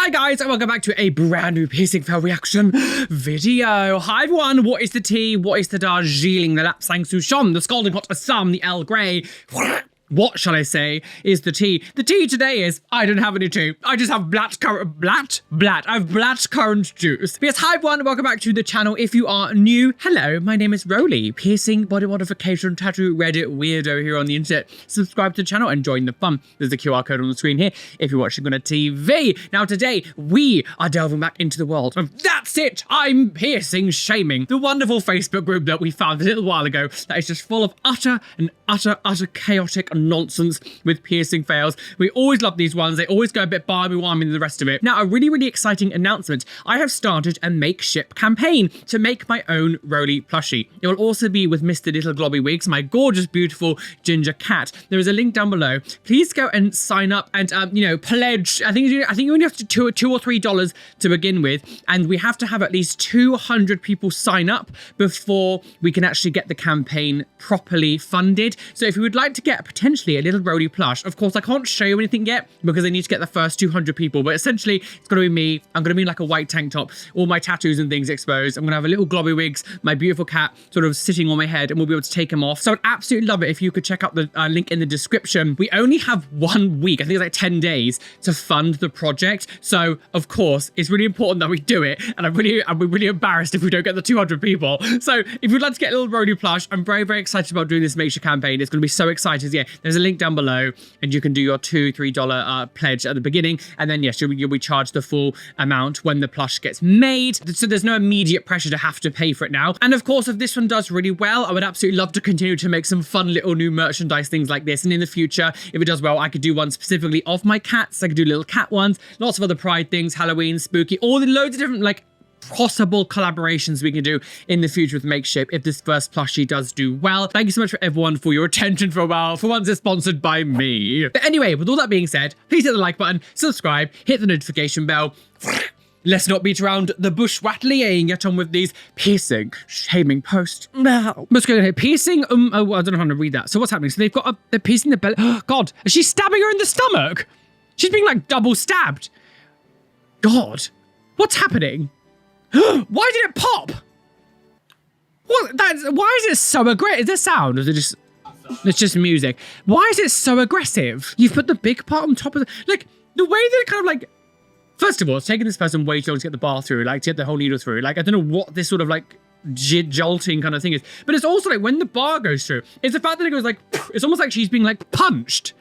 Hi guys, and welcome back to a brand new piercing fail reaction video. Hi everyone, what is the tea? What is the Darjeeling, the Lapsang Souchong, the Scalding Hot Assam, the Earl Grey? What shall I say is the tea? The tea today is, I don't have any tea. I just have black currant juice. Yes, hi everyone, welcome back to the channel. If you are new, hello, my name is Roly, piercing, body modification, tattoo, Reddit weirdo here on the internet. Subscribe to the channel and join the fun. There's a QR code on the screen here if you're watching on a TV. Now today, we are delving back into the world of That's It, I'm Piercing Shaming, the wonderful Facebook group that we found a little while ago that is just full of utter chaotic nonsense with piercing fails. We always love these ones. They always go a bit barmy-warmy than the rest of it. Now, a really exciting announcement. I have started a makeshift campaign to make my own Roly plushie. It will also be with Mr. Little Globby Wigs, my gorgeous, beautiful ginger cat. There is a link down below. Please go and sign up and, pledge. I think you only have to $2 or $3 to begin with, and we have to have at least 200 people sign up before we can actually get the campaign properly funded. So if you would like to get potentially a little Roly plush, of course I can't show you anything yet because I need to get the first 200 people, but essentially it's going to be me. I'm going to be in like a white tank top, all my tattoos and things exposed. I'm going to have a little globby wigs, my beautiful cat sort of sitting on my head, and we'll be able to take him off. So I'd absolutely love it if you could check out the link in the description. We only have 1 week, I think it's like 10 days to fund the project. So of course it's really important that we do it, and I'd be really embarrassed if we don't get the 200 people. So if you'd like to get a little Roly plush, I'm very excited about doing this makeshift campaign. It's going to be so exciting. Yeah, there's a link down below and you can do your $2, $3 pledge at the beginning, and then yes, you'll be charged the full amount when the plush gets made. So there's no immediate pressure to have to pay for it now. And of course, if this one does really well, I would absolutely love to continue to make some fun little new merchandise things like this. And in the future, if it does well, I could do one specifically of my cats. I could do little cat ones, lots of other Pride things, Halloween, spooky, all the loads of different possible collaborations we can do in the future with makeshift if this first plushie does do well. Thank you so much for everyone for your attention for a while. For once, it's sponsored by me. But anyway, with all that being said, please hit the like button, subscribe, hit the notification bell. Let's not beat around the bush wattly and get on with these piercing shaming posts. Now, let's go ahead. Piercing. Oh, I don't know how to read that. So what's happening? So they're piercing the belly. Oh God, is she stabbing her in the stomach? She's being like double stabbed. God, what's happening? Why did it pop? What? Why is it so aggressive? Is there sound? Or is it just? It's just music. Why is it so aggressive? You've put the big part on top of the way that it kind of First of all, it's taking this person way too long to get the bar through, to get the whole needle through. I don't know what this sort of jolting kind of thing is. But it's also when the bar goes through, it's the fact that it goes it's almost like she's being punched.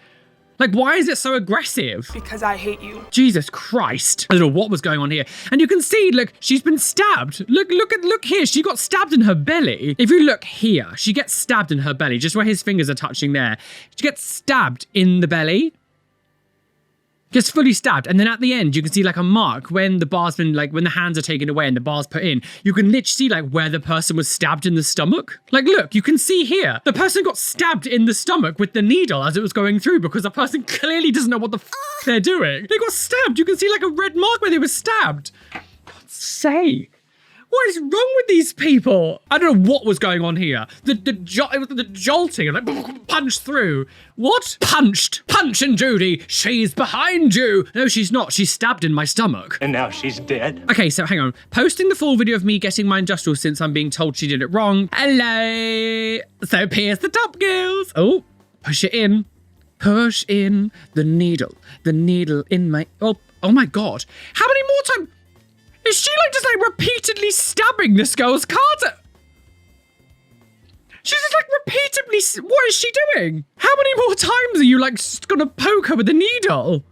Why is it so aggressive? Because I hate you. Jesus Christ. I don't know what was going on here. And you can see, look, she's been stabbed. Look here. She got stabbed in her belly. If you look here, she gets stabbed in her belly, just where his fingers are touching there. She gets stabbed in the belly. Just fully stabbed. And then at the end, you can see a mark when the bar's been, when the hands are taken away and the bar's put in. You can literally see where the person was stabbed in the stomach. Look, you can see here. The person got stabbed in the stomach with the needle as it was going through because the person clearly doesn't know what the f they're doing. They got stabbed. You can see a red mark where they were stabbed. God's sake. What is wrong with these people? I don't know what was going on here. The jolting and punch through. What? Punched. Punch and Judy. She's behind you. No, she's not. She's stabbed in my stomach. And now she's dead. Okay, so hang on. Posting the full video of me getting my industrial since I'm being told she did it wrong. Hello. So pierce the top, girls. Oh, push it in. Push in the needle. The needle in my... Oh my God. How many more times... Is she just repeatedly stabbing this girl's card? She's just repeatedly. What is she doing? How many more times are you gonna poke her with the needle?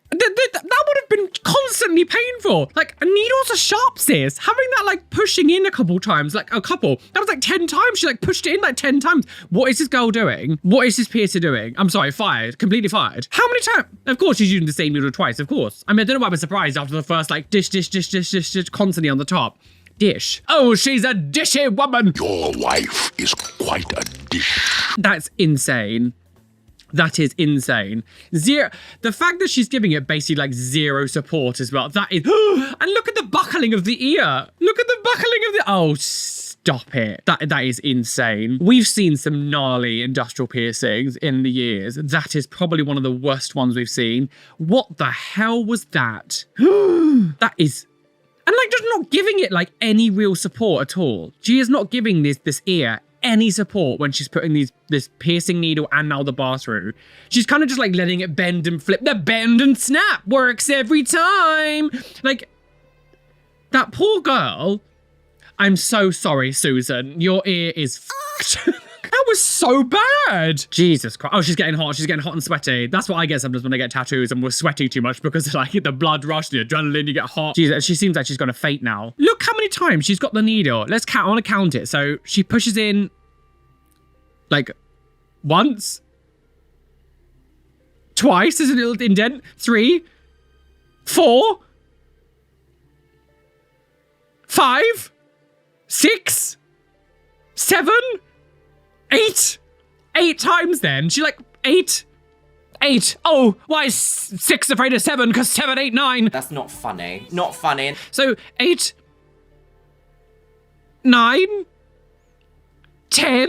That would have been constantly painful. Needles are sharp, sis. Having that pushing in a couple times, a couple. That was 10 times. She pushed it in 10 times. What is this girl doing? What is this piercer doing? I'm sorry, fired. Completely fired. How many times? Of course she's using the same needle twice, of course. I don't know why I was surprised after the first dish, constantly on the top. Dish. Oh, she's a dishy woman. Your wife is quite a dish. That's insane. That is insane. Zero. The fact that she's giving it basically zero support as well. That is. And look at the buckling of the ear. Look at the buckling of the. Oh, stop it. That is insane. We've seen some gnarly industrial piercings in the years. That is probably one of the worst ones we've seen. What the hell was that? That is... And like just not giving it like any real support at all. She is not giving this ear any support when she's putting this piercing needle and now the bar through. She's kind of just like letting it bend and flip. The bend and snap works every time. Like, that poor girl. I'm so sorry, Susan. Your ear is fucked. That was so bad. Jesus Christ. Oh, she's getting hot. She's getting hot and sweaty. That's what I get sometimes when I get tattoos and we're sweating too much because like the blood rush, the adrenaline, you get hot. Jesus, she seems like she's gonna faint now. Look how many times she's got the needle. Let's count. I want to count it. So she pushes in like once, twice. There's a little indent. 3, 4, 5, 6, 7, 8. 8 times then. She like 8. Oh, why is 6 afraid of 7? Because 7, 8, 9. That's not funny. Not funny. So 8, 9, 10.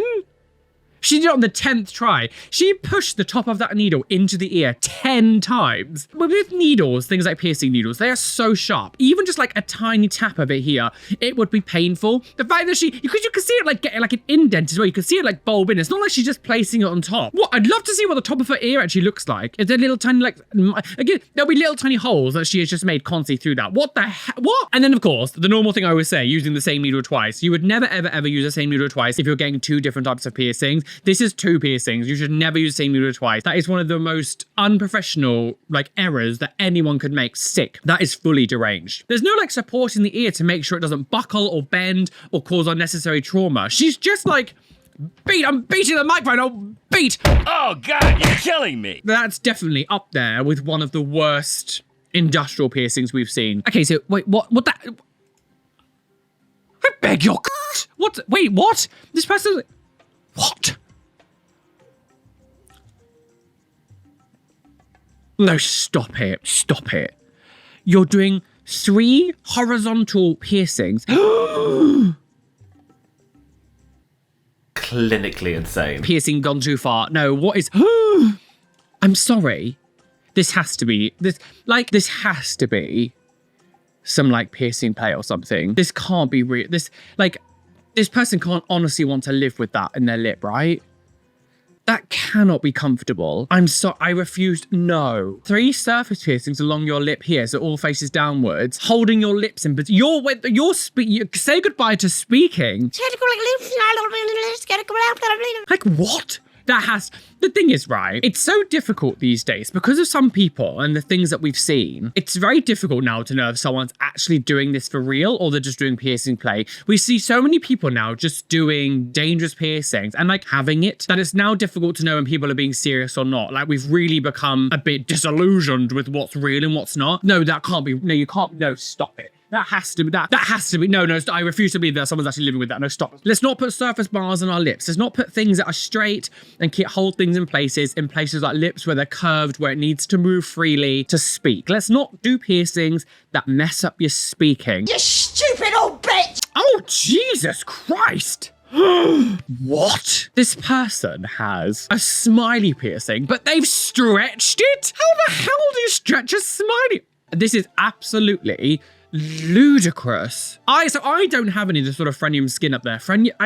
She did it on the 10th try. She pushed the top of that needle into the ear 10 times. But with needles, things like piercing needles, they are so sharp. Even just like a tiny tap of it here, it would be painful. The fact that because you can see it like getting like an indent as well. You can see it like bulb in. It's not like she's just placing it on top. What? I'd love to see what the top of her ear actually looks like. Is there little tiny like, again, there'll be little tiny holes that she has just made constantly through that. What the heck? What? And then of course, the normal thing I always say, using the same needle twice. You would never, ever, ever use the same needle twice if you're getting 2 different types of piercings. This is 2 piercings. You should never use the same needle twice. That is one of the most unprofessional like errors that anyone could make. Sick. That is fully deranged. There's no like support in the ear to make sure it doesn't buckle or bend or cause unnecessary trauma. She's just like, I'm beating the microphone, I'll beat. Oh God, you're killing me. That's definitely up there with one of the worst industrial piercings we've seen. Okay, so wait, what that? I beg your what? Wait, what? This person, what? No, stop it. Stop it. You're doing 3 horizontal piercings. Clinically insane. Piercing gone too far. No, what is... I'm sorry. This has to be... This has to be some, like, piercing play or something. This can't be real. This person can't honestly want to live with that in their lip, right? That cannot be comfortable. I refused. No. 3 surface piercings along your lip here, so all faces downwards, holding your lips in, but you say goodbye to speaking. Like what? The thing is, right, it's so difficult these days because of some people and the things that we've seen. It's very difficult now to know if someone's actually doing this for real or they're just doing piercing play. We see so many people now just doing dangerous piercings and like having it, that it's now difficult to know when people are being serious or not. Like we've really become a bit disillusioned with what's real and what's not. No, that can't be, no, you can't, no, stop it. That has to be, no, I refuse to believe that someone's actually living with that. No, stop. Let's not put surface bars on our lips. Let's not put things that are straight and hold things in places like lips where they're curved, where it needs to move freely to speak. Let's not do piercings that mess up your speaking. You stupid old bitch! Oh, Jesus Christ. What? This person has a smiley piercing, but they've stretched it? How the hell do you stretch a smiley? This is absolutely ludicrous. So I don't have any of the sort of frenulum skin up there.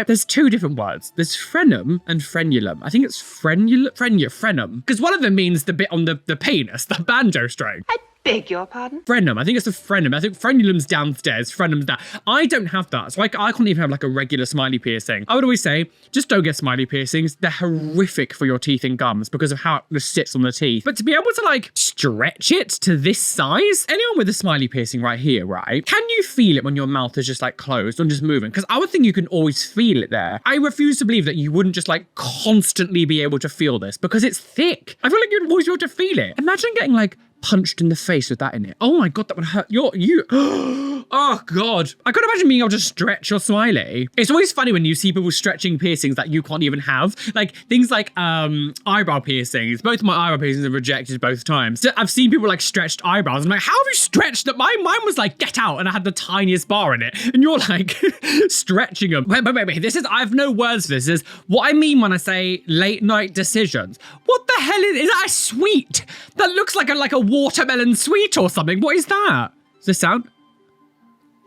There's 2 different words. There's frenum and frenulum. I think it's frenum. Because one of them means the bit on the penis, the banjo string. I beg your pardon? Frenum. I think it's the frenum. I think frenulum's downstairs, frenum's down. I don't have that. So I can't even have like a regular smiley piercing. I would always say, just don't get smiley piercings. They're horrific for your teeth and gums because of how it just sits on the teeth. But to be able to like stretch it to this size, anyone with a smiley piercing right here, right? Can you feel it when your mouth is just like closed and just moving? Because I would think you can always feel it there. I refuse to believe that you wouldn't just like constantly be able to feel this because it's thick. I feel like you'd always be able to feel it. Imagine getting like punched in the face with that in it. Oh my God, that would hurt. Oh God. I couldn't imagine being able to stretch your smiley. It's always funny when you see people stretching piercings that you can't even have. Like things like eyebrow piercings. Both of my eyebrow piercings are rejected both times. So I've seen people like stretched eyebrows. I'm like, how have you stretched that? Mine was like, get out, and I had the tiniest bar in it. And you're like stretching them. Wait. I have no words for this. This is what I mean when I say late night decisions. What the hell is that a sweet? That looks like a watermelon sweet or something. What is that? Does this sound?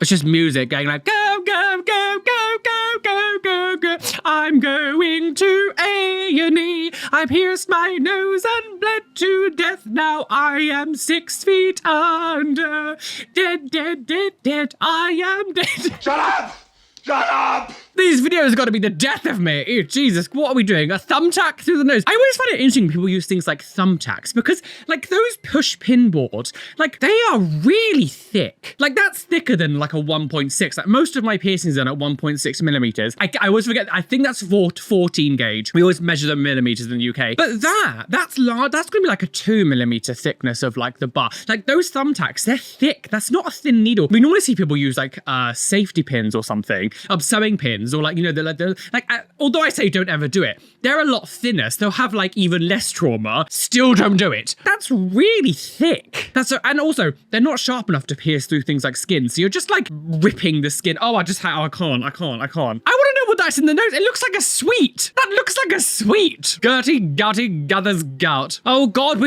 It's just music going like, go, go, go, go, go, go, go, go. I'm going to A&E. I pierced my nose and bled to death. Now I am 6 feet under. Dead, dead, dead, dead. I am dead. Shut up! Shut up! These videos are going to be the death of me. Ew, Jesus, what are we doing? A thumbtack through the nose? I always find it interesting when people use things like thumbtacks because like those push pin boards, like they are really thick. Like that's thicker than like a 1.6. Like most of my piercings are at 1.6 millimeters. I always forget, I think that's 14 gauge. We always measure them millimeters in the UK. But that's large. That's going to be like a 2 millimeter thickness of like the bar. Like those thumbtacks, they're thick. That's not a thin needle. We normally see people use like safety pins or something, sewing pins. Or like, you know, they're like, although I say don't ever do it, they're a lot thinner, so they'll have like even less trauma. Still don't do it. That's really thick. And also they're not sharp enough to pierce through things like skin. So you're just like ripping the skin. Oh, I can't. I want to know what that's in the nose. It looks like a sweet. That looks like a sweet. Gertie, Guther's gout. Oh God,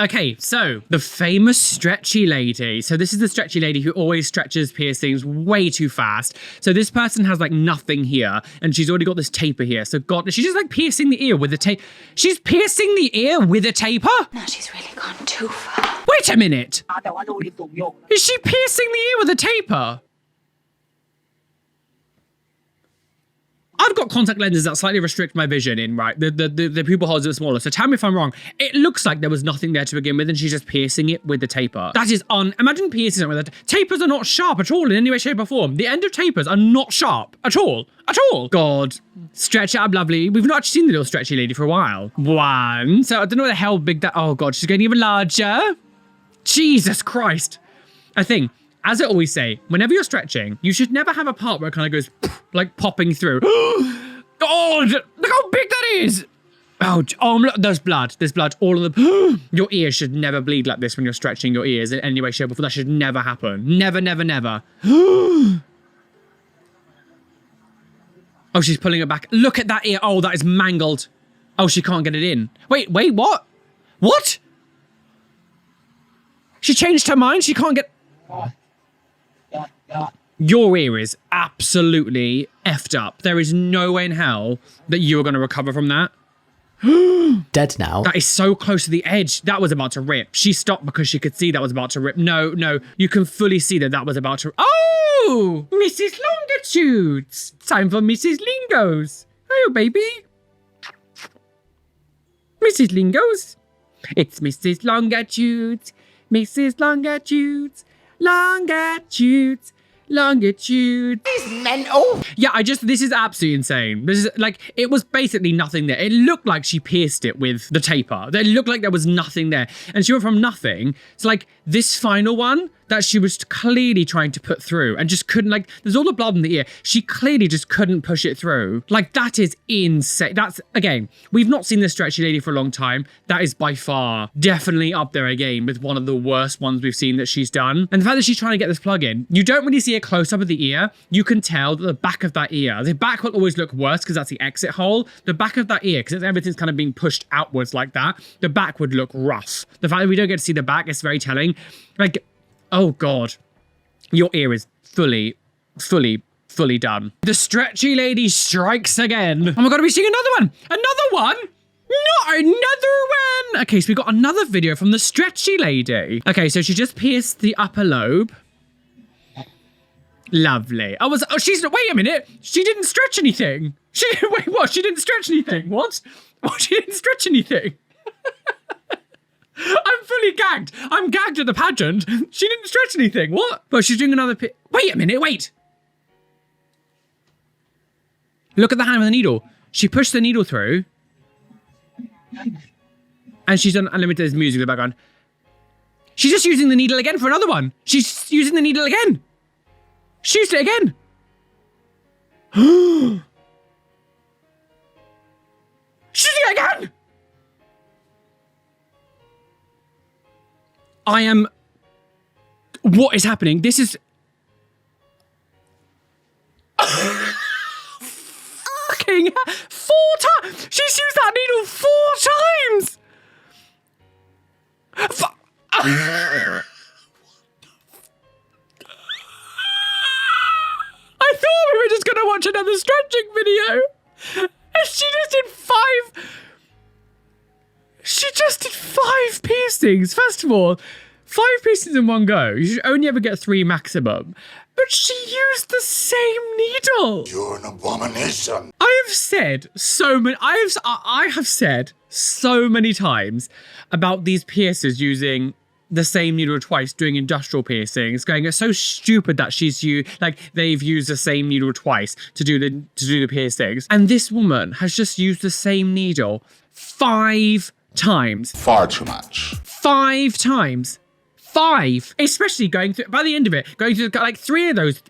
okay, so the famous stretchy lady. So this is the stretchy lady who always stretches piercings way too fast. So this person has like nothing here and she's already got this taper here. So God, she's just like piercing the ear with a tape. She's piercing the ear with a taper? Now she's really gone too far. Wait a minute. Is she piercing the ear with a taper? I've got contact lenses that slightly restrict my vision in, right? The pupil holes are smaller. So tell me if I'm wrong. It looks like there was nothing there to begin with and she's just piercing it with the taper. That is imagine piercing it with tapers are not sharp at all in any way, shape or form. The end of tapers are not sharp at all. At all. God. Stretch it up lovely. We've not actually seen the little stretchy lady for a while. One. So I don't know what the hell big that, oh God, she's getting even larger. Jesus Christ. I think, as I always say, whenever you're stretching, you should never have a part where it kind of goes like popping through. God, look how big that is. Oh, look, there's blood. There's blood all of the... Your ears should never bleed like this when you're stretching your ears in any way, shape, or form. That should never happen. Never, never, never. Oh, she's pulling it back. Look at that ear. Oh, that is mangled. Oh, she can't get it in. Wait, what? What? She changed her mind? She can't get... Your ear is absolutely effed up. There is no way in hell that you are going to recover from that. Dead now. That is so close to the edge. That was about to rip. She stopped because she could see that was about to rip. No. You can fully see that was about to... Oh! Mrs. Longitudes. Time for Mrs. Lingos. Hello, baby. Mrs. Lingos. It's Mrs. Longitudes. Mrs. Longitudes. Longitudes. Longitude. He's mental. Yeah, this is absolutely insane. This is like, it was basically nothing there. It looked like she pierced it with the taper. It looked like there was nothing there. And she went from nothing to like this final one that she was clearly trying to put through and just couldn't, like, there's all the blood in the ear. She clearly just couldn't push it through. Like, that is insane. That's, again, we've not seen this stretchy lady for a long time. That is by far definitely up there again with one of the worst ones we've seen that she's done. And the fact that she's trying to get this plug in, you don't really see a close up of the ear. You can tell that the back of that ear, the back will always look worse because that's the exit hole. The back of that ear, because everything's kind of being pushed outwards like that, the back would look rough. The fact that we don't get to see the back is very telling. Like, oh God, your ear is fully done. The stretchy lady strikes again. Oh my God, are we seeing another one? Another one? Not another one. Okay, so we got another video from the stretchy lady. Okay, so she just pierced the upper lobe. Lovely. Wait a minute. She didn't stretch anything. Wait, what? She didn't stretch anything. What? She didn't stretch anything. I'm fully gagged. I'm gagged at the pageant. She didn't stretch anything. What? But she's doing another wait a minute, wait. Look at the hand with the needle. She pushed the needle through. And she's done unlimited music in the background. She's just using the needle again for another one. She's using the needle again. She used it again. She's using it again. I am... What is happening? This is... Fucking 4 times! She's used that needle 4 times! I thought we were just gonna watch another stretching video. And she just did 5... She just did 5 piercings. First of all, 5 piercings in one go. You should only ever get 3 maximum. But she used the same needle. You're an abomination. I have said so many. I have said so many times about these piercers using the same needle twice, doing industrial piercings, going, it's so stupid that they've used the same needle twice to do the piercings. And this woman has just used the same needle 5 times. Far too much. 5 times. 5. Especially going through, by the end of it, going through like 3 of those,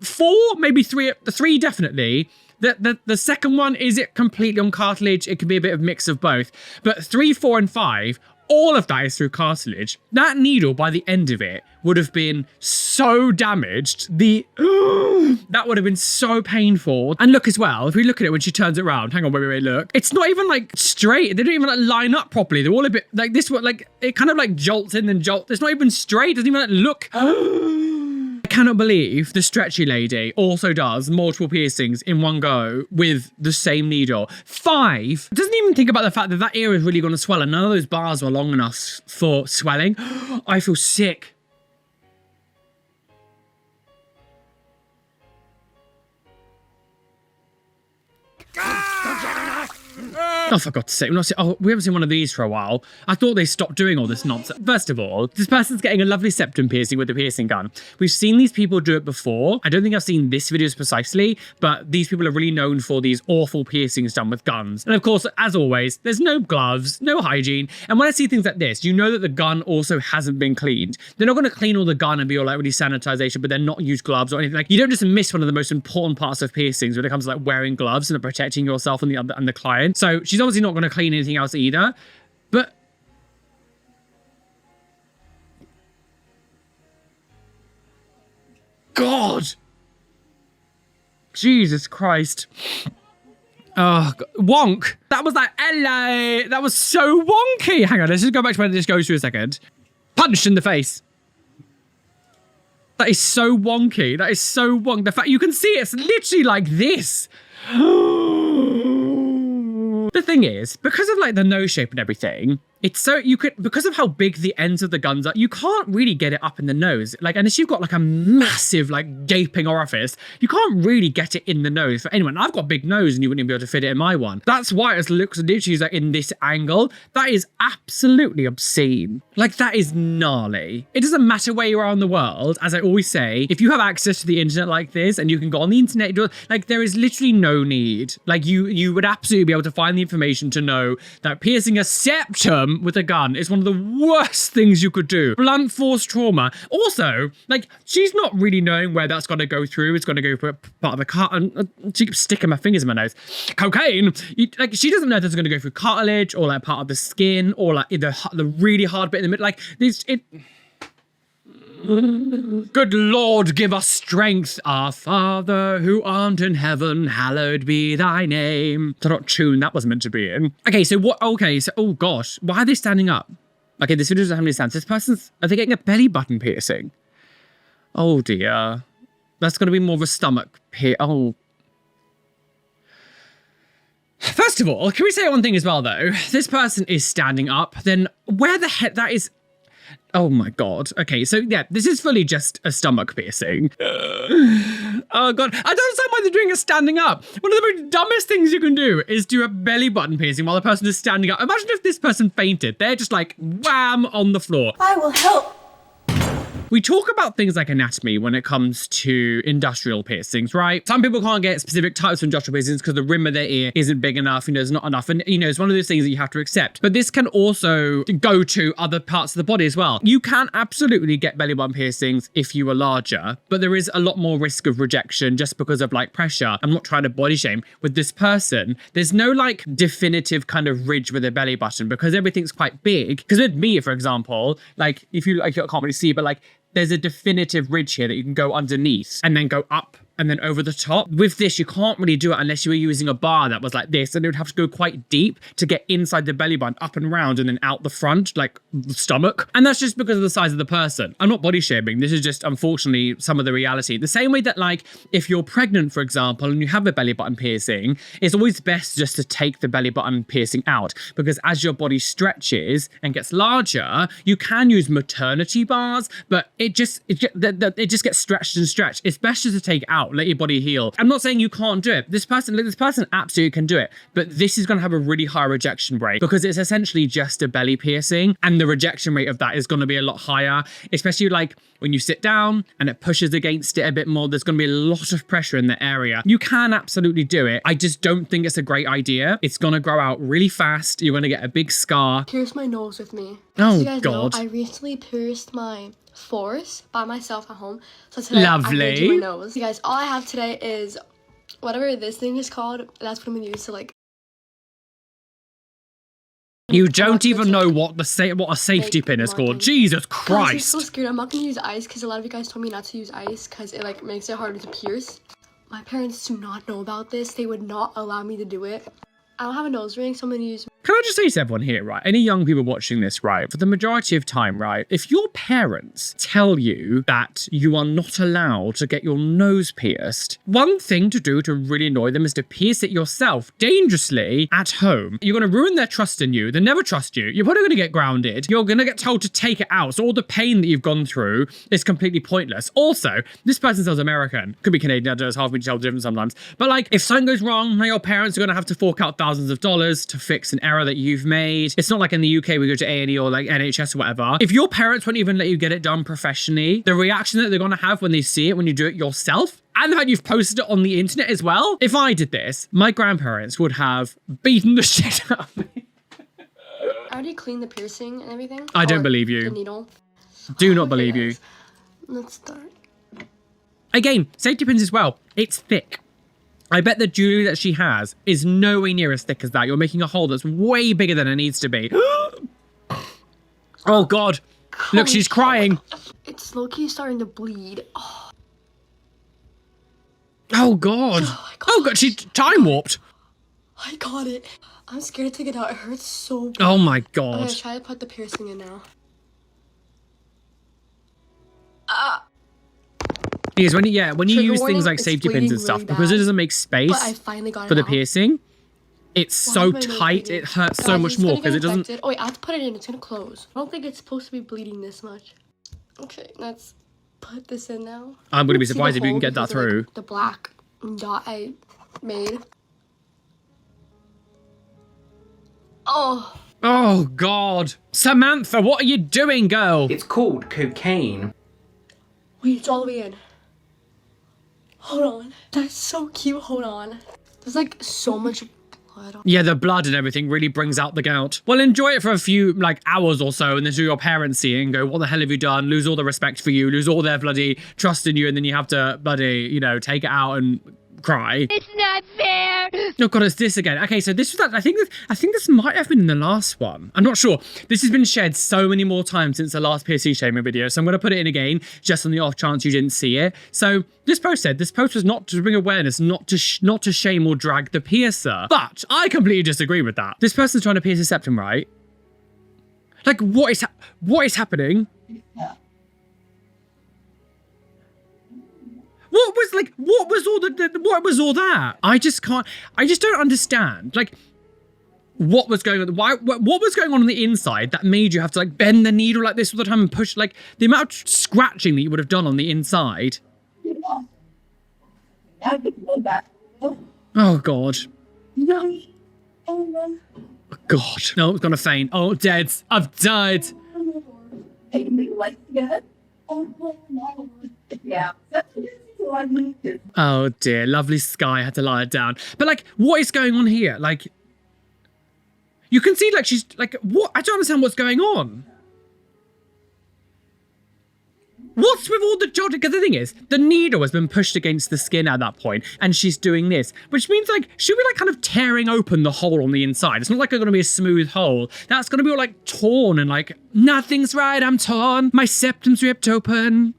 4, maybe 3 definitely. The second one, is it completely on cartilage? It could be a bit of mix of both. But 3, 4, and 5, all of that is through cartilage. That needle, by the end of it, would have been so damaged. That would have been so painful. And look as well, if we look at it when she turns it around, hang on, wait, look. It's not even like straight. They don't even like line up properly. They're all a bit like this, like it kind of like jolts in and jolts. It's not even straight. It doesn't even like look. I cannot believe the stretchy lady also does multiple piercings in one go with the same needle. 5. Doesn't even think about the fact that that ear is really going to swell and none of those bars were long enough for swelling. I feel sick. Oh, for God's sake, we haven't seen one of these for a while. I thought they stopped doing all this nonsense. First of all, this person's getting a lovely septum piercing with a piercing gun. We've seen these people do it before. I don't think I've seen this videos precisely, but these people are really known for these awful piercings done with guns. And of course, as always, there's no gloves, no hygiene. And when I see things like this, you know that the gun also hasn't been cleaned. They're not going to clean all the gun and be all like really sanitization, but then not use gloves or anything. Like, you don't just miss one of the most important parts of piercings when it comes to like wearing gloves and protecting yourself and the client. So she's obviously not going to clean anything else either, but God, Jesus Christ. Oh, wonk. That was like, LA. That was so wonky. Hang on, let's just go back to where this goes through a second. Punched in the face. That is so wonky. That is so wonky. The fact you can see it's literally like this. The thing is, because of like the nose shape and everything, it's so because of how big the ends of the guns are, you can't really get it up in the nose. Like, unless you've got like a massive, like gaping orifice, you can't really get it in the nose for anyone. I've got a big nose and you wouldn't even be able to fit it in my one. That's why it looks literally like in this angle. That is absolutely obscene. Like, that is gnarly. It doesn't matter where you are in the world. As I always say, if you have access to the internet like this and you can go on the internet, like, there is literally no need. Like, you would absolutely be able to find the information to know that piercing a septum with a gun is one of the worst things you could do. Blunt force trauma. Also, like, she's not really knowing where that's going to go through. It's going to go for part of the car. And she keeps sticking my fingers in my nose. Cocaine. Like, she doesn't know if it's going to go through cartilage or like part of the skin or like the really hard bit in the middle. Like, good Lord, give us strength, our Father who art in heaven, hallowed be thy name. It's not tune that was meant to be in. Okay, so what? Okay, so oh gosh, why are they standing up? Okay, this video doesn't have any sense. Are they getting a belly button piercing? Oh dear, that's going to be more of a stomach piercing. Oh. First of all, can we say one thing as well though? This person is standing up. Then where the heck that is? Oh my God. Okay, so yeah, this is fully just a stomach piercing. Oh God. I don't understand why they're doing it standing up. One of the most dumbest things you can do is do a belly button piercing while the person is standing up. Imagine if this person fainted. They're just like wham on the floor. I will help. We talk about things like anatomy when it comes to industrial piercings, right? Some people can't get specific types of industrial piercings because the rim of their ear isn't big enough, you know, there's not enough. And, you know, it's one of those things that you have to accept. But this can also go to other parts of the body as well. You can absolutely get belly button piercings if you are larger, but there is a lot more risk of rejection just because of like pressure. I'm not trying to body shame. With this person, there's no like definitive kind of ridge with a belly button because everything's quite big. Because with me, for example, like if you like, you can't really see, but like there's a definitive ridge here that you can go underneath and then go up and then over the top. With this, you can't really do it unless you were using a bar that was like this, and it would have to go quite deep to get inside the belly button, up and round, and then out the front, like the stomach. And that's just because of the size of the person. I'm not body shaming. This is just, unfortunately, some of the reality. The same way that, like, if you're pregnant, for example, and you have a belly button piercing, it's always best just to take the belly button piercing out, because as your body stretches and gets larger, you can use maternity bars, but it just gets stretched and stretched. It's best just to take it out. Let your body heal. I'm not saying you can't do it. This person absolutely can do it, but this is going to have a really high rejection rate because it's essentially just a belly piercing, and the rejection rate of that is going to be a lot higher, especially like when you sit down and it pushes against it a bit more. There's going to be a lot of pressure in the area. You can absolutely do it. I just don't think it's a great idea. It's going to grow out really fast. You're going to get a big scar. Pierce my nose with me. Oh, so you guys God. know, I recently pierced my fours by myself at home. So today Lovely. I'm gonna do my nose. You guys, all I have today is whatever this thing is called. That's what I'm gonna use to like. You don't even know what a safety pin is called. Jesus Christ. I'm so scared. I'm not gonna use ice because a lot of you guys told me not to use ice because it like makes it harder to pierce. My parents do not know about this. They would not allow me to do it. I don't have a nose ring, so I'm gonna use. Can I just say to everyone here, right? Any young people watching this, right? For the majority of time, right? If your parents tell you that you are not allowed to get your nose pierced, one thing to do to really annoy them is to pierce it yourself dangerously at home. You're going to ruin their trust in you. They never trust you. You're probably going to get grounded. You're going to get told to take it out. So all the pain that you've gone through is completely pointless. Also, this person sounds American. Could be Canadian. I don't know. It's hard for me to tell the difference sometimes. But like, if something goes wrong, now your parents are going to have to fork out thousands of dollars to fix an error that you've made. It's not like in the UK we go to A&E or like NHS or whatever. If your parents won't even let you get it done professionally, the reaction that they're gonna have when they see it when you do it yourself, and the fact you've posted it on the internet as well. If I did this, my grandparents would have beaten the shit out of me. I already cleaned the piercing and everything. I don't believe you. The needle. Do not believe you. Let's start. Again, safety pins as well. It's thick. I bet the jewelry that she has is nowhere near as thick as that. You're making a hole that's way bigger than it needs to be. Oh, God. Look, she's crying. It's low-key starting to bleed. Oh, God. Oh, God. She time warped. I got it. I'm scared to take it out. It hurts so bad. Oh, my I'm God. gonna try to put the piercing in now. Because when you Trigger use warning, things like it's safety pins and bleeding stuff, really because it bad. doesn't make space But I finally got for it the out. piercing, it's Why so is my nose tight, bleeding? it hurts so Guys, much it's more gonna because get it doesn't... infected. Oh wait, I have to put it in. It's gonna close. I don't think it's supposed to be bleeding this much. Okay, let's put this in now. I'm going to be See the surprised if you can hole get that because of, like, through. the black dot I made. Oh. Oh, God. Samantha, what are you doing, girl? It's called cocaine. Wait, it's all the way in. Hold on. That's so cute. Hold on. There's like so much blood on. Yeah, the blood and everything really brings out the gout. Well, enjoy it for a few, like, hours or so, and then do your parents see it and go, what the hell have you done? Lose all the respect for you, lose all their bloody trust in you, and then you have to bloody, you know, take it out and cry. It's not fair. Oh God, it's this again. Okay, so this was that. I think this might have been in the last one. I'm not sure. This has been shared so many more times since the last PSC shaming video, so I'm going to put it in again just on the off chance you didn't see it. So this post said this post was not to bring awareness, not to shame or drag the piercer. But I completely disagree with that. This person's trying to pierce a septum, right? Like, what is happening? Yeah. What was all that? I just don't understand. Like, what was going on? What was going on the inside that made you have to like bend the needle like this all the time and push, like the amount of scratching that you would have done on the inside? Oh God. No. Oh, God. No, it's gonna faint. Oh, dead. I've died. Anybody like to get? Oh dear, lovely Sky had to lie it down. But like, what is going on here? Like, you can see like she's like, what? I don't understand what's going on. What's with all the jolting? Because the thing is, the needle has been pushed against the skin at that point, and she's doing this, which means like she'll be like kind of tearing open the hole on the inside. It's not like it's gonna be a smooth hole. That's gonna be all like torn and like, nothing's right, I'm torn. My septum's ripped open.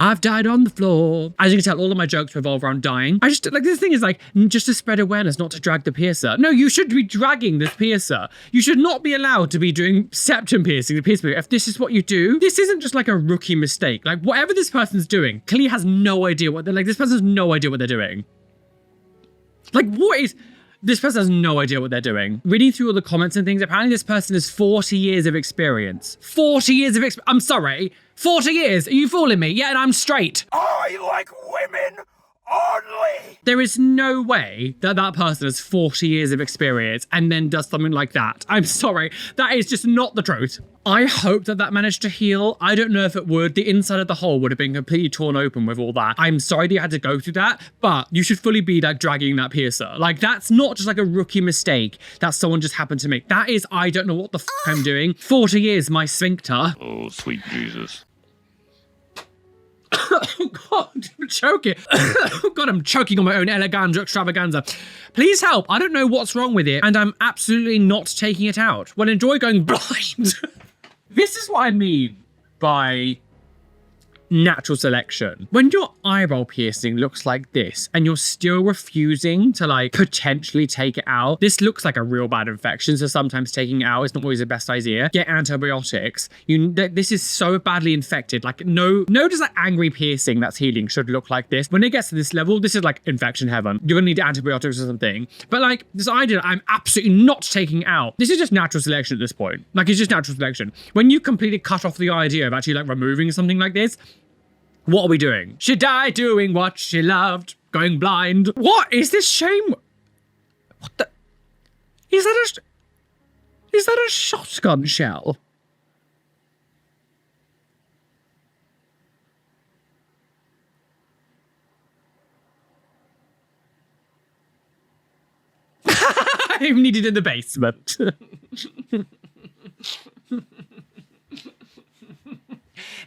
I've died on the floor. As you can tell, all of my jokes revolve around dying. I just, like, this thing is like, just to spread awareness, not to drag the piercer. No, you should be dragging this piercer. You should not be allowed to be doing septum piercing, the piercer. If this is what you do, this isn't just like a rookie mistake. Like, whatever this person's doing, clearly has no idea what they're, like, this person has no idea what they're doing. Like, what is... This person has no idea what they're doing. Reading through all the comments and things, apparently this person has 40 years of experience. 40 years of experience. I'm sorry. 40 years? Are you fooling me? Yeah, and I'm straight. I like women only. There is no way that that person has 40 years of experience and then does something like that. I'm sorry. That is just not the truth. I hope that that managed to heal. I don't know if it would. The inside of the hole would have been completely torn open with all that. I'm sorry that you had to go through that, but you should fully be like dragging that piercer. Like, that's not just like a rookie mistake that someone just happened to make. That is, I don't know what the f I'm doing. 40 years, my sphincter. Oh, sweet Jesus. Oh God, I'm choking. Oh God, I'm choking on my own eleganza extravaganza. Please help. I don't know what's wrong with it, and I'm absolutely not taking it out. Well, enjoy going blind. This is what I mean by natural selection. When your eyebrow piercing looks like this and you're still refusing to like potentially take it out, this looks like a real bad infection, so sometimes taking it out is not always the best idea. Get antibiotics. This is so badly infected. Like, no just like angry piercing that's healing should look like this. When it gets to this level, this is like infection heaven. You're gonna need antibiotics or something. But like, this idea, I'm absolutely not taking it out. This is just natural selection at this point. Like, it's just natural selection. When you completely cut off the idea of actually like removing something like this, what are we doing? She died doing what she loved, going blind. What is this shame? What the? Is that a shotgun shell? I'm needed in the basement.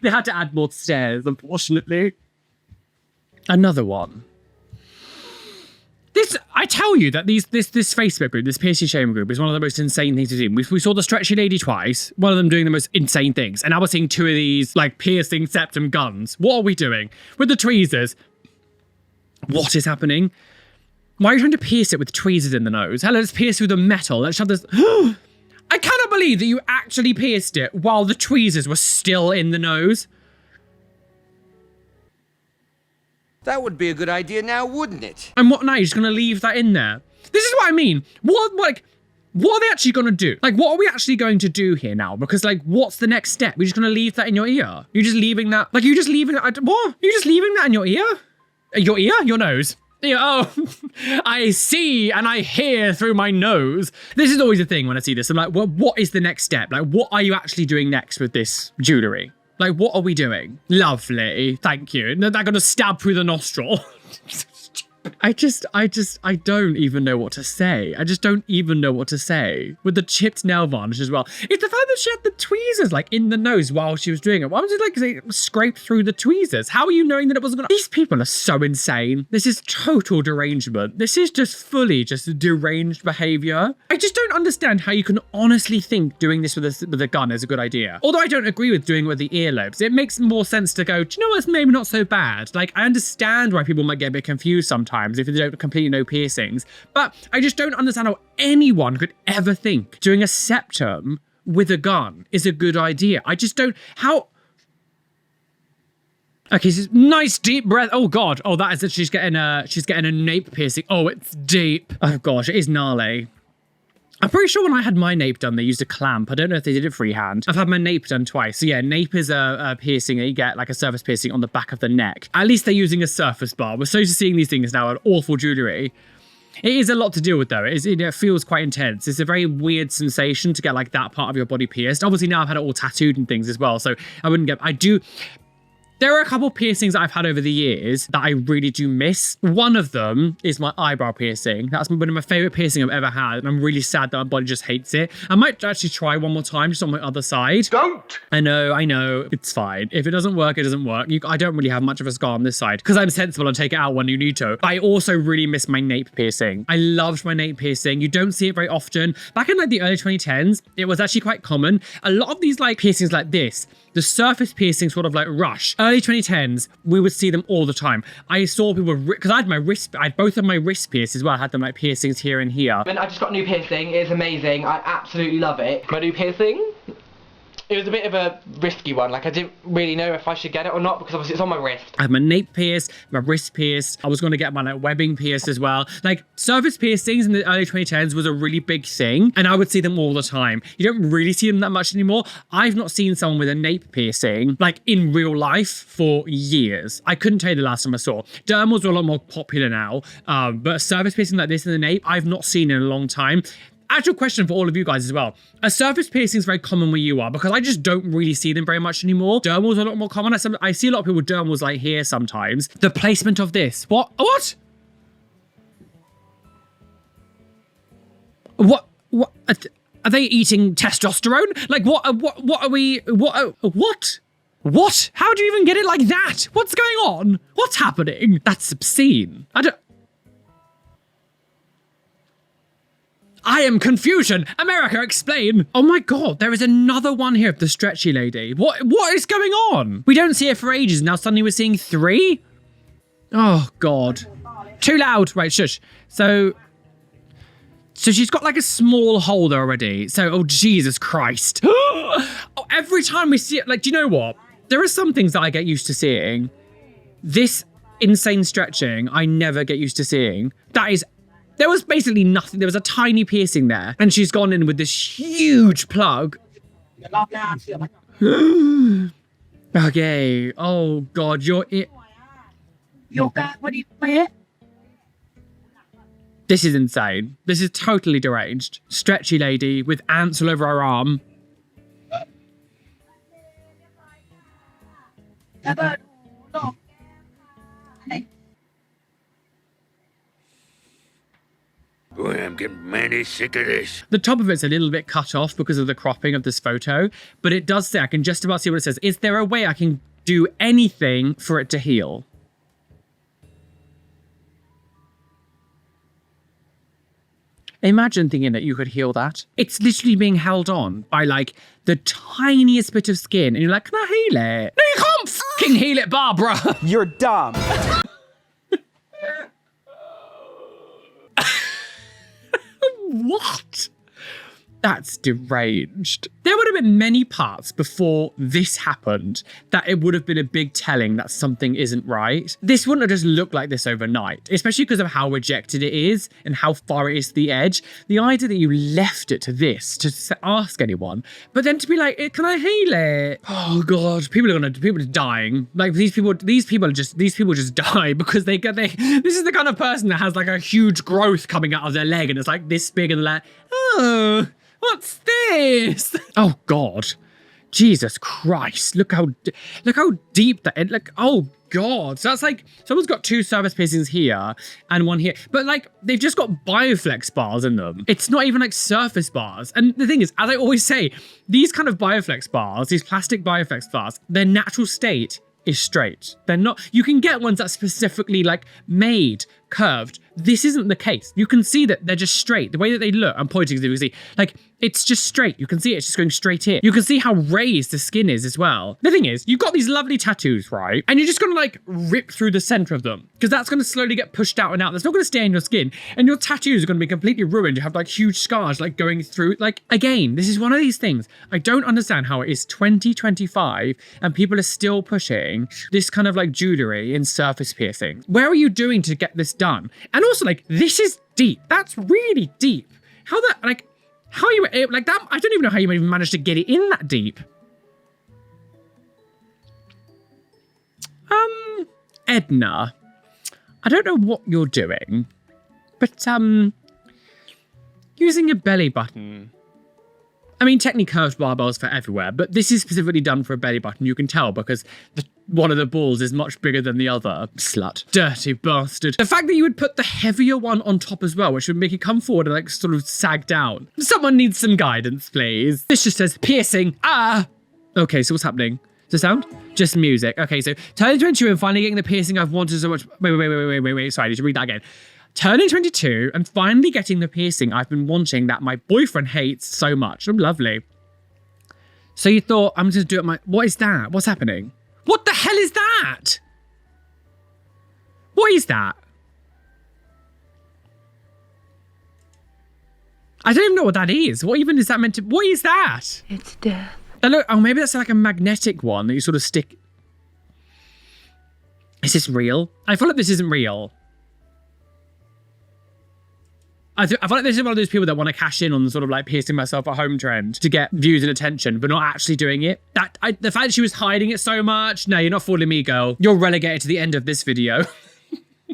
They had to add more stairs, unfortunately. Another one. I tell you that this Facebook group, this piercing shame group, is one of the most insane things to see. We saw the stretchy lady twice, one of them doing the most insane things, and now we're seeing two of these like piercing septum guns. What are we doing with the tweezers? What is happening? Why are you trying to pierce it with tweezers in the nose? Hell, let's pierce through the metal. Let's shove this. I cannot believe that you actually pierced it while the tweezers were still in the nose. That would be a good idea now, wouldn't it? And what now? You're just going to leave that in there? This is what I mean. What are they actually going to do? Like, what are we actually going to do here now? Because, like, what's the next step? You're just going to leave that in your ear? You're just leaving that? Like, you're just leaving that? What? You're just leaving that in your ear? Your ear? Your nose? Yeah, oh, I see and I hear through my nose. This is always the thing when I see this. I'm like, well, what is the next step? Like, what are you actually doing next with this jewellery? Like, what are we doing? Lovely, thank you. They're going to stab through the nostril. I don't even know what to say. I just don't even know what to say. With the chipped nail varnish as well. It's the fact that she had the tweezers like in the nose while she was doing it. Why was it like they scraped through the tweezers? How are you knowing that it wasn't gonna... These people are so insane. This is total derangement. This is just fully just deranged behavior. I just don't understand how you can honestly think doing this with a gun is a good idea. Although I don't agree with doing it with the earlobes. It makes more sense to go, do you know what, it's maybe not so bad. Like, I understand why people might get a bit confused sometimes if they don't completely know piercings, but I just don't understand how anyone could ever think doing a septum with a gun is a good idea. I just don't, how... Okay, so nice deep breath. Oh God, oh that is that she's getting a nape piercing. Oh, it's deep. Oh gosh, it is gnarly. I'm pretty sure when I had my nape done, they used a clamp. I don't know if they did it freehand. I've had my nape done twice. So yeah, nape is a piercing that you get, like a surface piercing on the back of the neck. At least they're using a surface bar. We're so used to seeing these things now, an awful jewellery. It is a lot to deal with though. It feels quite intense. It's a very weird sensation to get like that part of your body pierced. Obviously now I've had it all tattooed and things as well. So I wouldn't get, There are a couple piercings I've had over the years that I really do miss. One of them is my eyebrow piercing. That's one of my favorite piercing I've ever had, and I'm really sad that my body just hates it. I might actually try one more time just on my other side. Don't! I know, it's fine. If it doesn't work, it doesn't work. I don't really have much of a scar on this side because I'm sensible and take it out when you need to. But I also really miss my nape piercing. I loved my nape piercing. You don't see it very often. Back in like the early 2010s, it was actually quite common. A lot of these like piercings like this, the surface piercing sort of like rush. Early 2010s, we would see them all the time. I saw people, because I had both of my wrist pierced as well. I had them like piercings here and here. I just got a new piercing. It's amazing. I absolutely love it. My new piercing, it was a bit of a risky one. Like I didn't really know if I should get it or not because obviously it's on my wrist. I had my nape pierced, my wrist pierced. I was going to get my like webbing pierced as well. Like surface piercings in the early 2010s was a really big thing, and I would see them all the time. You don't really see them that much anymore. I've not seen someone with a nape piercing like in real life for years. I couldn't tell you the last time I saw. Dermals are a lot more popular now, but a surface piercing like this in the nape, I've not seen in a long time. Actual question for all of you guys as well. Are surface piercings very common where you are? Because I just don't really see them very much anymore. Dermals are a lot more common. I see a lot of people with dermals like here sometimes. The placement of this. What? What? What? Are they eating testosterone? Like what are we, what? What? How do you even get it like that? What's going on? What's happening? That's obscene. I am confusion. America, explain. Oh my God, there is another one here of the stretchy lady. What is going on? We don't see her for ages. Now suddenly we're seeing 3? Oh God. Too loud. Right, shush. So she's got like a small holder already. So, oh Jesus Christ. Oh, every time we see it, like, do you know what? There are some things that I get used to seeing. This insane stretching, I never get used to seeing. There was basically nothing. There was a tiny piercing there, and she's gone in with this huge plug. Okay. Oh God, this is insane. This is totally deranged. Stretchy lady with ants all over her arm. Boy, I'm getting mighty sick of this. The top of it's a little bit cut off because of the cropping of this photo, but it does say, I can just about see what it says. Is there a way I can do anything for it to heal? Imagine thinking that you could heal that. It's literally being held on by like the tiniest bit of skin, and you're like, can I heal it? No, you can't fucking heal it, Barbara. You're dumb. What? That's deranged. There would have been many parts before this happened that it would have been a big telling that something isn't right. This wouldn't have just looked like this overnight, especially because of how rejected it is and how far it is to the edge. The idea that you left it to this, to ask anyone, but then to be like, can I heal it? Oh God, people are dying. Like these people just die because this is the kind of person that has like a huge growth coming out of their leg and it's like this big and they're like, oh, what's this? Oh God, Jesus Christ! Look how deep that. Like, oh God, so that's like someone's got 2 surface piercings here and 1 here, but like they've just got bioflex bars in them. It's not even like surface bars. And the thing is, as I always say, these kind of bioflex bars, these plastic bioflex bars, their natural state is straight. They're not. You can get ones that specifically like made curved. This isn't the case. You can see that they're just straight. The way that they look, I'm pointing so you can see, like, it's just straight. You can see it's just going straight in. You can see how raised the skin is as well. The thing is, you've got these lovely tattoos, right? And you're just gonna like rip through the center of them because that's gonna slowly get pushed out and out. That's not gonna stay in your skin. And your tattoos are gonna be completely ruined. You have like huge scars like going through, like, again, this is one of these things. I don't understand how it is 2025 and people are still pushing this kind of like jewelry in surface piercing. Where are you doing to get this done? And also, like, this is deep. That's really deep. How are you able, like that? I don't even know how you even managed to get it in that deep. Edna, I don't know what you're doing, but using a belly button. I mean, technically curved barbells for everywhere, but this is specifically done for a belly button. You can tell because one of the balls is much bigger than the other. Slut. Dirty bastard. The fact that you would put the heavier one on top as well, which would make it come forward and like sort of sag down. Someone needs some guidance, please. This just says piercing. Ah! Okay, so what's happening? The sound? Just music. Okay, so turning 22 and finally getting the piercing I've wanted so much. Wait. Sorry, I need to read that again. Turning 22 and finally getting the piercing I've been wanting that my boyfriend hates so much. Oh, lovely. So you thought, I'm just doing what is that? What's happening? What the hell is that? What is that? I don't even know what that is. What even is that meant to, what is that? It's death. Oh, maybe that's like a magnetic one that you sort of stick. Is this real? I feel like this isn't real. I feel like this is one of those people that want to cash in on the sort of like piercing myself at home trend to get views and attention, but not actually doing it. The fact that she was hiding it so much, no, you're not fooling me, girl. You're relegated to the end of this video.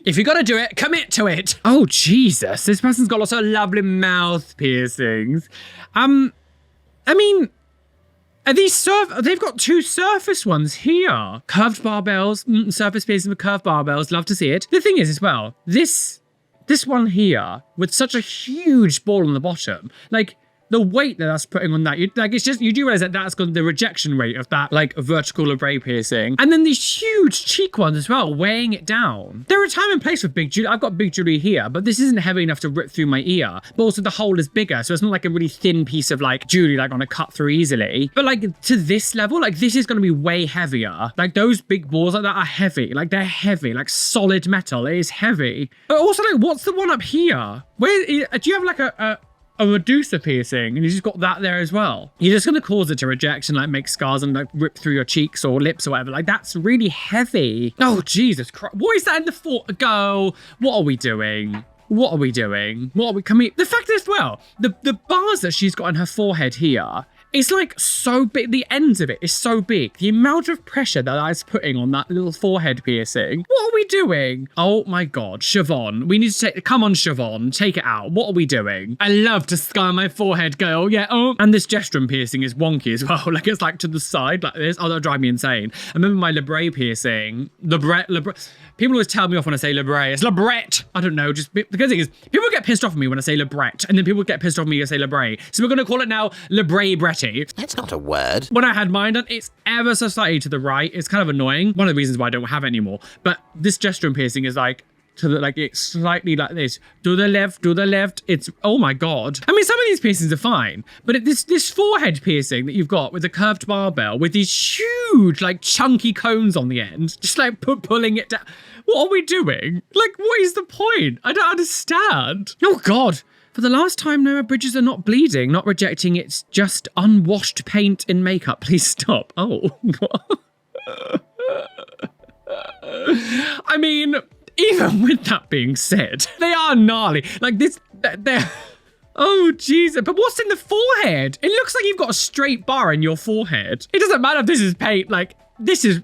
If you're gonna do it, commit to it. Oh, Jesus. This person's got lots of lovely mouth piercings. I mean, are these they've got two surface ones here. Curved barbells, surface piercing with curved barbells. Love to see it. The thing is as well, this one here with such a huge ball on the bottom, like the weight that that's putting on that, it's just, you do realize that that's got the rejection rate of that like vertical labrae piercing. And then these huge cheek ones as well, weighing it down. There are time and place for big jewelry. I've got big jewelry here, but this isn't heavy enough to rip through my ear. But also the hole is bigger, so it's not like a really thin piece of like jewelry like gonna cut through easily. But like to this level, like this is gonna be way heavier. Like those big balls like that are heavy. Like they're heavy, like solid metal. It is heavy. But also like, what's the one up here? Where do you have like a Medusa piercing and you just got that there as well? You're just gonna cause it to reject and like make scars and like rip through your cheeks or lips or whatever. Like that's really heavy. Oh, Jesus Christ. What is that in the Go. What are we doing? What are we doing? The fact is, well, the bars that she's got on her forehead here, it's like so big. The ends of it is so big. The amount of pressure that is putting on that little forehead piercing. What are we doing? Oh my God, Siobhan. We need to come on, Siobhan, take it out. What are we doing? I love to scar my forehead, girl. Yeah, oh. And this gestural piercing is wonky as well. Like it's like to the side like this. Oh, that'll drive me insane. I remember my labrae piercing. People always tell me off when I say labrae. It's labret. I don't know. Just the good thing is, people get pissed off at me when I say labret, and then people get pissed off at me when I say labrae. So we're gonna call it now labrae bretty. That's not a word. When I had mine done, it's ever so slightly to the right. It's kind of annoying. One of the reasons why I don't have it anymore. But this gestural piercing is like to the, like it's slightly like this. To the left. It's, oh my God. I mean, some of these piercings are fine, but this forehead piercing that you've got with the curved barbell with these huge, like chunky cones on the end, just like pulling it down. What are we doing? Like, what is the point? I don't understand. Oh God. For the last time, no, bridges are not bleeding, not rejecting. It's just unwashed paint and makeup. Please stop. Oh. I mean, even with that being said, they are gnarly. Like this, they're... Oh, Jesus. But what's in the forehead? It looks like you've got a straight bar in your forehead. It doesn't matter if this is paint, like...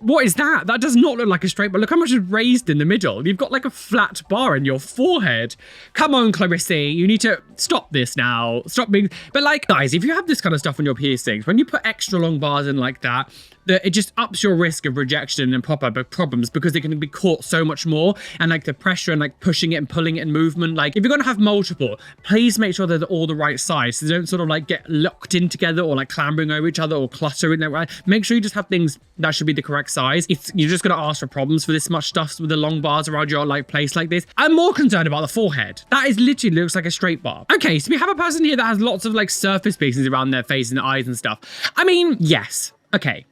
what is that? That does not look like a straight bar. Look how much is raised in the middle. You've got like a flat bar in your forehead. Come on, Clarissa, you need to stop this now. Stop being, but like, guys, if you have this kind of stuff on your piercings, when you put extra long bars in like that, it just ups your risk of rejection and pop-up problems because they can be caught so much more. And like the pressure and like pushing it and pulling it and movement, like if you're gonna have multiple, please make sure they're all the right size so they don't sort of like get locked in together or like clambering over each other or cluttering there, right? Make sure you just have things that should be the correct size. You're just gonna ask for problems for this much stuff with the long bars around your like place like this. I'm more concerned about the forehead. That is literally looks like a straight bar. Okay, so we have a person here that has lots of like surface piercings around their face and eyes and stuff. I mean, yes, okay.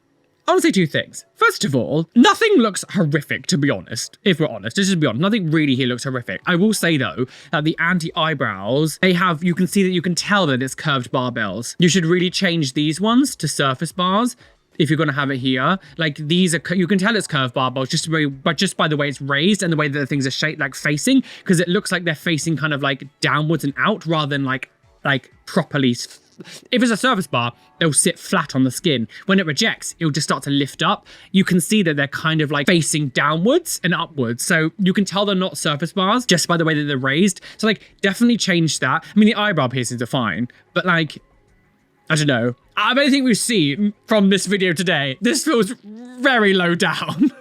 I want to say two things. First of all, nothing looks horrific, to be honest. If we're honest, just to be honest, nothing really here looks horrific. I will say though, that the anti-eyebrows, you can see that you can tell that it's curved barbells. You should really change these ones to surface bars if you're going to have it here. Like these are, you can tell it's curved barbells just by the way it's raised and the way that the things are shaped, like facing, because it looks like they're facing kind of like downwards and out rather than like properly. If it's a surface bar, they'll sit flat on the skin. When it rejects, it'll just start to lift up. You can see that they're kind of like facing downwards and upwards. So you can tell they're not surface bars just by the way that they're raised. So like definitely change that. I mean, the eyebrow piercings are fine, but like I don't know. Out of anything we've seen from this video today, this feels very low down.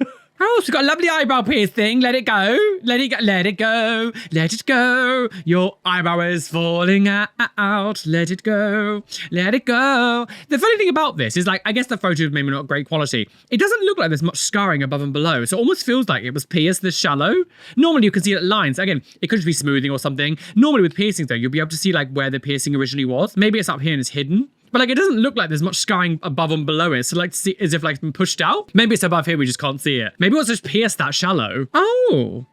Oh, she's got a lovely eyebrow piercing. Let it go. Let it go. Let it go. Let it go. Your eyebrow is falling out. Let it go. Let it go. The funny thing about this is, like, I guess the photo is maybe not great quality. It doesn't look like there's much scarring above and below. So it almost feels like it was pierced this shallow. Normally you can see lines. Again, it could just be smoothing or something. Normally with piercings though, you'll be able to see like where the piercing originally was. Maybe it's up here and it's hidden. But like, it doesn't look like there's much scarring above and below it. So like, to see as if like it's been pushed out. Maybe it's above here, we just can't see it. Maybe it's just pierced that shallow. Oh.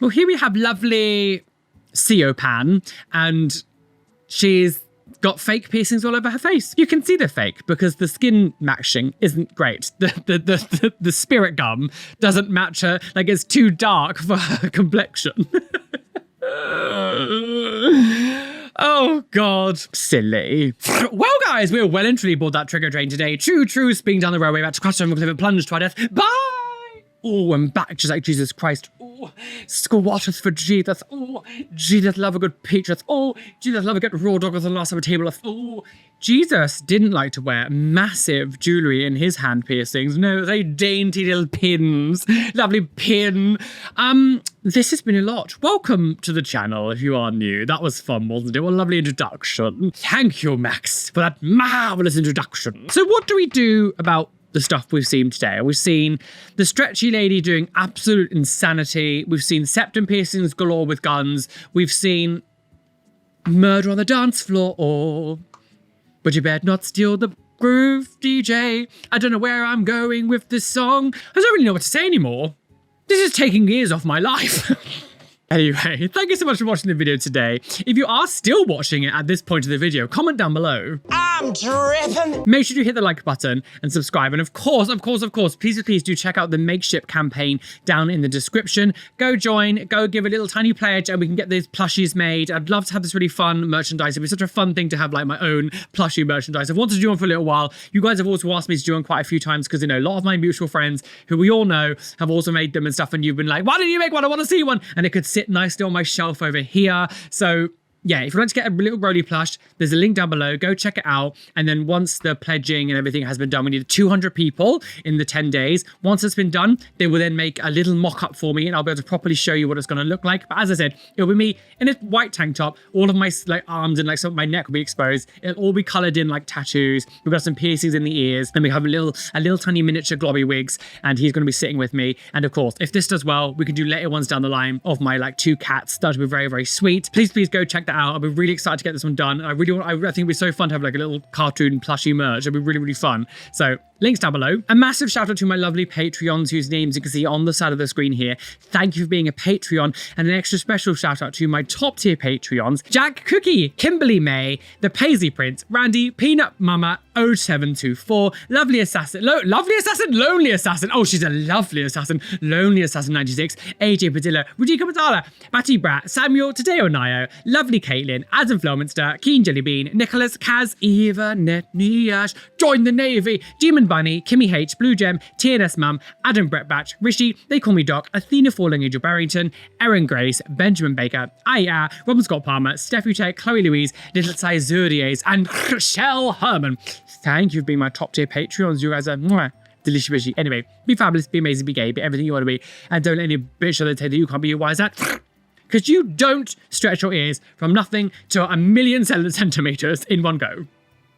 Well, here we have lovely Pan, and she's got fake piercings all over her face. You can see they're fake because the skin matching isn't great. The spirit gum doesn't match her. Like, it's too dark for her complexion. Oh, God. Silly. Well, guys, we're well and truly aboard that trigger train today. True, speeding down the railway, about to cross over cliff and plunge to our death. Bye! Oh, I'm back, just like Jesus Christ. Oh, squatters for Jesus. Oh, Jesus love a good Patriots. Oh, Jesus love a good raw dog with the last of a table of. Oh, Jesus didn't like to wear massive jewelry in his hand piercings. No, they dainty little pins. Lovely pin. This has been a lot. Welcome to the channel if you are new. That was fun, wasn't it? What a lovely introduction. Thank you, Max, for that marvelous introduction. So what do we do about the stuff we've seen today? We've seen the stretchy lady doing absolute insanity. We've seen septum piercings galore with guns. We've seen murder on the dance floor. Oh, but you better not steal the groove, DJ. I don't know where I'm going with this song. I don't really know what to say anymore. This is taking years off my life. Anyway, thank you so much for watching the video today. If you are still watching it at this point of the video, comment down below. I'm dripping. Make sure you hit the like button and subscribe. And of course, please do check out the Makeship campaign down in the description. Go join, go give a little tiny pledge and we can get these plushies made. I'd love to have this really fun merchandise. It'd be such a fun thing to have like my own plushie merchandise. I've wanted to do one for a little while. You guys have also asked me to do one quite a few times because, you know, a lot of my mutual friends who we all know have also made them and stuff. And you've been like, why didn't you make one? I want to see one. And it could sit nicely on my shelf over here. So yeah, if you want to get a little Roly plush, there's a link down below. Go check it out. And then once the pledging and everything has been done, we need 200 people in the 10 days. Once it's been done, they will then make a little mock-up for me and I'll be able to properly show you what it's going to look like. But as I said, it'll be me in a white tank top. All of my like arms and like some of my neck will be exposed. It'll all be coloured in like tattoos. We've got some piercings in the ears and we have a little tiny miniature globby wigs and he's going to be sitting with me. And of course, if this does well, we can do later ones down the line of my like 2 cats. That would be very, very sweet. Please go check that out. I'll be really excited to get this one done. I think it'd be so fun to have like a little cartoon plushie merch. It'd be really, really fun. So links down below. A massive shout out to my lovely Patreons whose names you can see on the side of the screen here. Thank you for being a Patreon, and an extra special shout out to my top tier Patreons: Jack Cookie, Kimberly May, The Paisley Prince, Randy, Peanut Mama 0724, Lovely Assassin, Lonely Assassin, oh she's a lovely assassin, Lonely Assassin 96, AJ Padilla, Rujika Matala, Batty Brat, Samuel Tadeo Nayo, Lovely Caitlin, Adam Flowminster, Keen Jellybean, Nicholas, Kaz, Eva, Netniash, Join the Navy, Demon Bunny, Kimmy H, Blue Gem, TNS Mum, Adam Brett Batch, Rishi, They Call Me Doc, Athena Falling Angel Barrington, Erin Grace, Benjamin Baker, Aya, Robin Scott Palmer, Steph Uche, Chloe Louise, Little Zuriers, and Shell Herman. Thank you for being my top tier Patreons. You guys are mwah, delicious fishy. Anyway, be fabulous, be amazing, be gay, be everything you want to be, and don't let any bitch or they tell you you can't be. Why is that? Because you don't stretch your ears from nothing to 1,000,000 centimeters in one go.